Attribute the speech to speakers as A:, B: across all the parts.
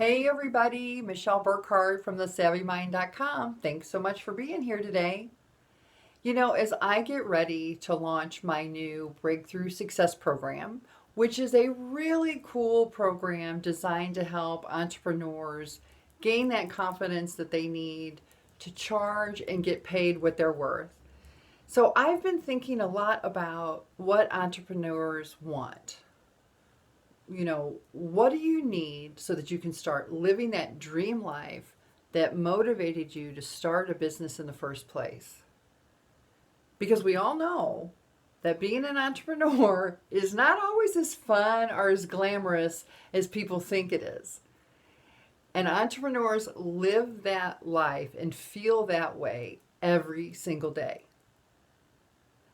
A: Hey everybody, Michele Burghardt from thesavvymind.com. Thanks so much for being here today. As I get ready to launch my new Breakthrough Success Program, which is a really cool program designed to help entrepreneurs gain that confidence that they need to charge and get paid what they're worth. So I've been thinking a lot about what entrepreneurs want. What do you need so that you can start living that dream life that motivated you to start a business in the first place? Because we all know that being an entrepreneur is not always as fun or as glamorous as people think it is. And entrepreneurs live that life and feel that way every single day.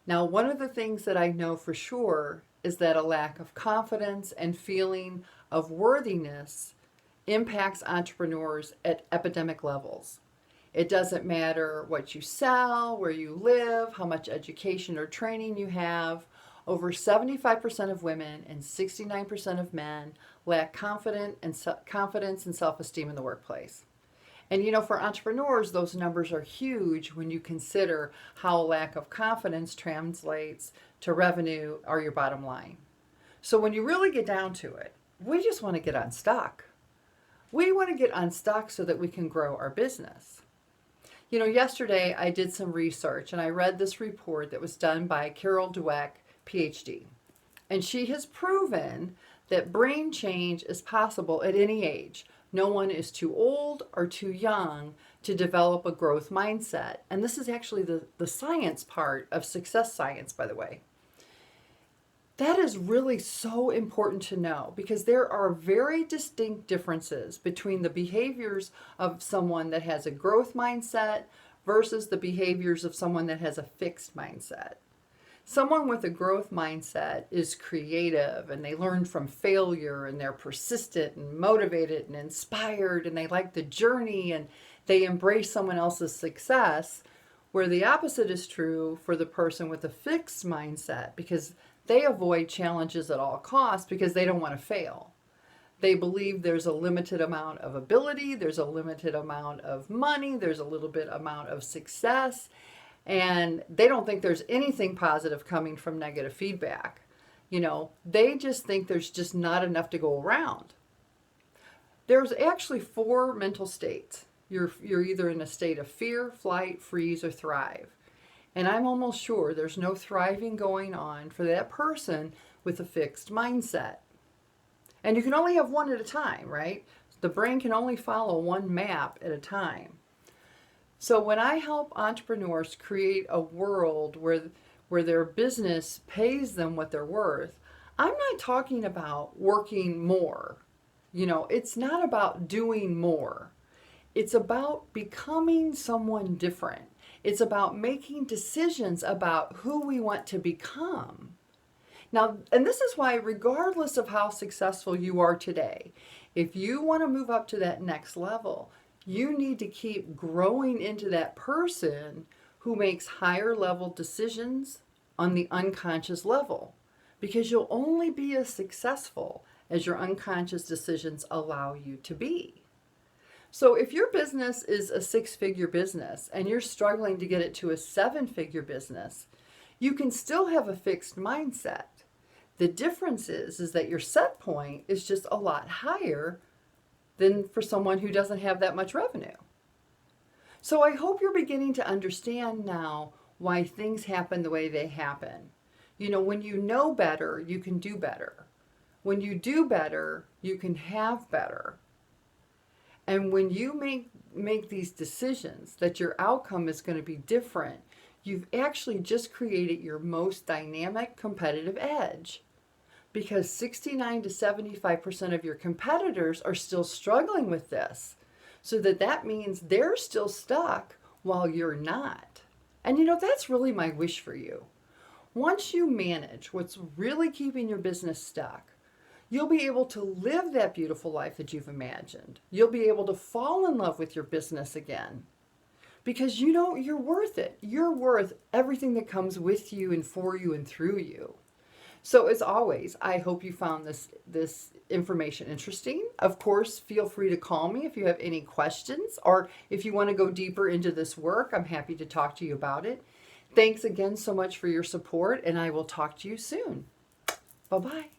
A: Now, one of the things that I know for sure is that a lack of confidence and feeling of worthiness impacts entrepreneurs at epidemic levels. It doesn't matter what you sell, where you live, how much education or training you have. Over 75% of women and 69% of men lack confidence and self-esteem in the workplace. And for entrepreneurs, those numbers are huge when you consider how a lack of confidence translates to revenue or your bottom line. So when you really get down to it, we just want to get unstuck. We want to get unstuck so that we can grow our business. Yesterday I did some research and I read this report that was done by Carol Dweck, PhD. And she has proven that brain change is possible at any age. No one is too old or too young to develop a growth mindset. And this is actually the science part of success science, by the way. That is really so important to know because there are very distinct differences between the behaviors of someone that has a growth mindset versus the behaviors of someone that has a fixed mindset. Someone with a growth mindset is creative and they learn from failure and they're persistent and motivated and inspired and they like the journey and they embrace someone else's success, where the opposite is true for the person with a fixed mindset because they avoid challenges at all costs because they don't want to fail. They believe there's a limited amount of ability, there's a limited amount of money, there's a little bit amount of success, and they don't think there's anything positive coming from negative feedback. They just think there's just not enough to go around. There's actually 4 mental states. You're either in a state of fear, flight, freeze, or thrive. And I'm almost sure there's no thriving going on for that person with a fixed mindset. And you can only have one at a time, right? The brain can only follow one map at a time. So when I help entrepreneurs create a world where their business pays them what they're worth, I'm not talking about working more. It's not about doing more. It's about becoming someone different. It's about making decisions about who we want to become. Now, and this is why regardless of how successful you are today, if you want to move up to that next level, you need to keep growing into that person who makes higher level decisions on the unconscious level, because you'll only be as successful as your unconscious decisions allow you to be. So if your business is a 6-figure business and you're struggling to get it to a 7-figure business, you can still have a fixed mindset. The difference is that your set point is just a lot higher than for someone who doesn't have that much revenue. So I hope you're beginning to understand now why things happen the way they happen. When you know better, you can do better. When you do better, you can have better. And when you make these decisions that your outcome is going to be different, you've actually just created your most dynamic competitive edge. Because 69 to 75% of your competitors are still struggling with this. So that means they're still stuck while you're not. And that's really my wish for you. Once you manage what's really keeping your business stuck, you'll be able to live that beautiful life that you've imagined. You'll be able to fall in love with your business again. Because you're worth it. You're worth everything that comes with you and for you and through you. So as always, I hope you found this information interesting, of course, feel free to call me if you have any questions, or if you want to go deeper into this work, I'm happy to talk to you about it. Thanks again so much for your support, and I will talk to you soon. Bye-bye.